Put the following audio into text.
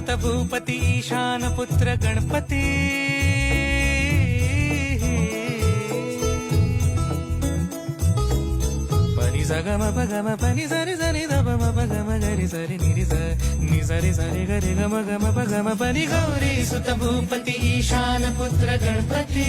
सुत भूपती ईशान पुत्र गणपती पनी सगम पगम पनी सरी सरी दम पगम गरी सरी निरी नि सरी सरी गरी गम गम पगम पनी गौरी सुत भूपती ईशान पुत्र गणपती